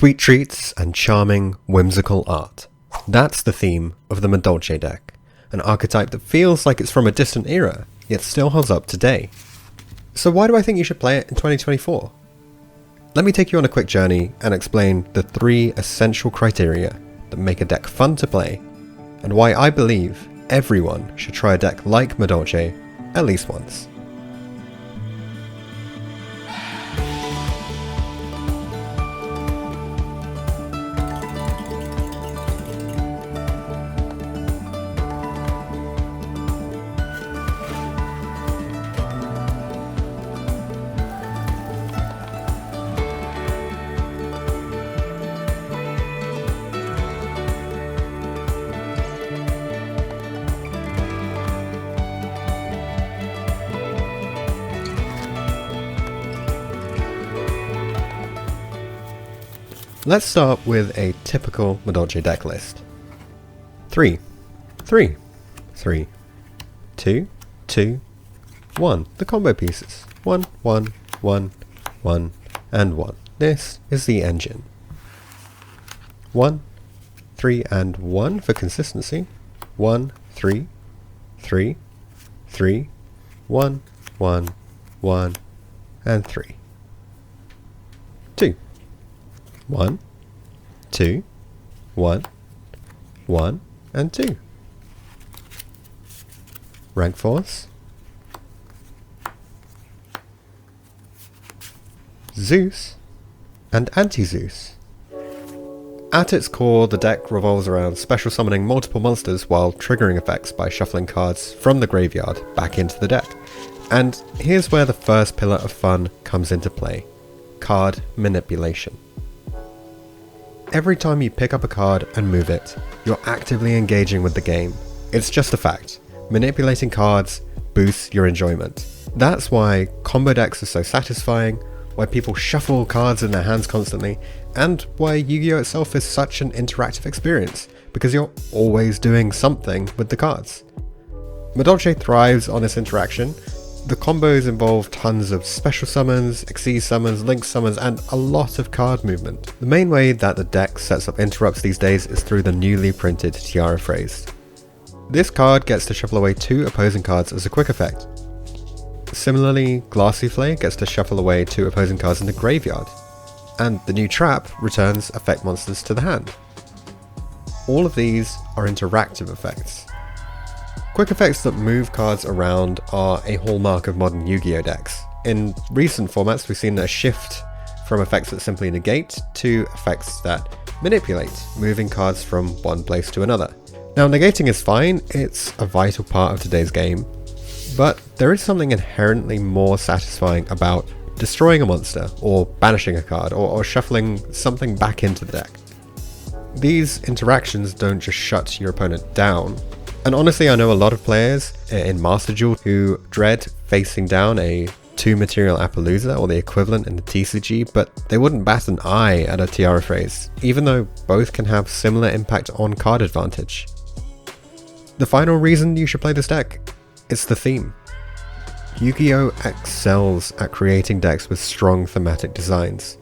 Sweet treats and charming, whimsical art. That's the theme of the Madolche deck, an archetype that feels like it's from a distant era, yet still holds up today. So why do I think you should play it in 2024? Let me take you on a quick journey and explain the 3 essential criteria that make a deck fun to play, and why I believe everyone should try a deck like Madolche at least once. Let's start with a typical Madolche deck list. 3, 3, 3, 2, 2, 1. The combo pieces. 1, 1, 1, 1, and 1. This is the engine. 1, 3, and 1 for consistency. 1, 3, 3, 3, 1, 1, 1, and 3. 2. 1, 2, 1, 1, and 2. Rank Force. Zeus and Anti-Zeus. At its core, the deck revolves around special summoning multiple monsters while triggering effects by shuffling cards from the graveyard back into the deck. And here's where the first pillar of fun comes into play: card manipulation. Every time you pick up a card and move it, you're actively engaging with the game. It's just a fact. Manipulating cards boosts your enjoyment. That's why combo decks are so satisfying, why people shuffle cards in their hands constantly, and why Yu-Gi-Oh! Itself is such an interactive experience, because you're always doing something with the cards. Madolche thrives on this interaction. The combos involve tons of special summons, Xyz summons, link summons, and a lot of card movement. The main way that the deck sets up interrupts these days is through the newly printed Tiara phrase. This card gets to shuffle away 2 opposing cards as a quick effect. Similarly, Glassy Flay gets to shuffle away 2 opposing cards in the graveyard, and the new trap returns effect monsters to the hand. All of these are interactive effects. Quick effects that move cards around are a hallmark of modern Yu-Gi-Oh! Decks. In recent formats, we've seen a shift from effects that simply negate to effects that manipulate, moving cards from one place to another. Now, negating is fine, it's a vital part of today's game, but there is something inherently more satisfying about destroying a monster, or banishing a card, or shuffling something back into the deck. These interactions don't just shut your opponent down. And honestly, I know a lot of players in Master Duel who dread facing down a 2-material Appaloosa or the equivalent in the TCG, but they wouldn't bat an eye at a Tiara phrase, even though both can have similar impact on card advantage. The final reason you should play this deck is the theme. Yu-Gi-Oh! Excels at creating decks with strong thematic designs.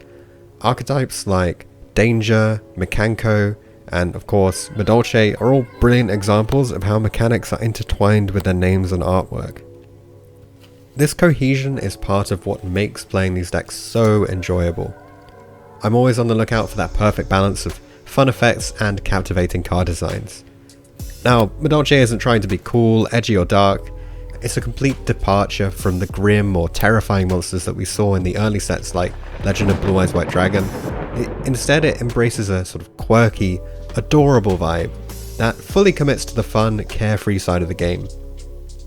Archetypes like Danger, Mekanko, and of course Madolche are all brilliant examples of how mechanics are intertwined with their names and artwork. This cohesion is part of what makes playing these decks so enjoyable. I'm always on the lookout for that perfect balance of fun effects and captivating card designs. Now, Madolche isn't trying to be cool, edgy or dark. It's a complete departure from the grim or terrifying monsters that we saw in the early sets like Legend of Blue Eyes White Dragon. Instead, it embraces a sort of quirky, adorable vibe that fully commits to the fun, carefree side of the game.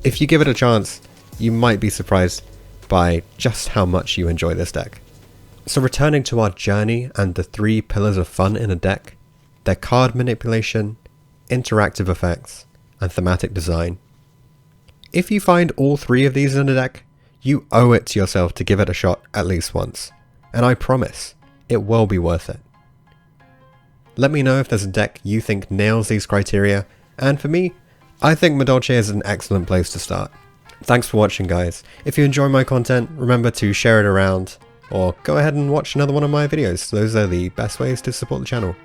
If you give it a chance, you might be surprised by just how much you enjoy this deck. So returning to our journey and the 3 pillars of fun in a deck, they're card manipulation, interactive effects, and thematic design. If you find all 3 of these in a deck, you owe it to yourself to give it a shot at least once, and I promise, it will be worth it. Let me know if there's a deck you think nails these criteria, and for me, I think Madolche is an excellent place to start. Thanks for watching, guys. If you enjoy my content, remember to share it around, or go ahead and watch another one of my videos. Those are the best ways to support the channel.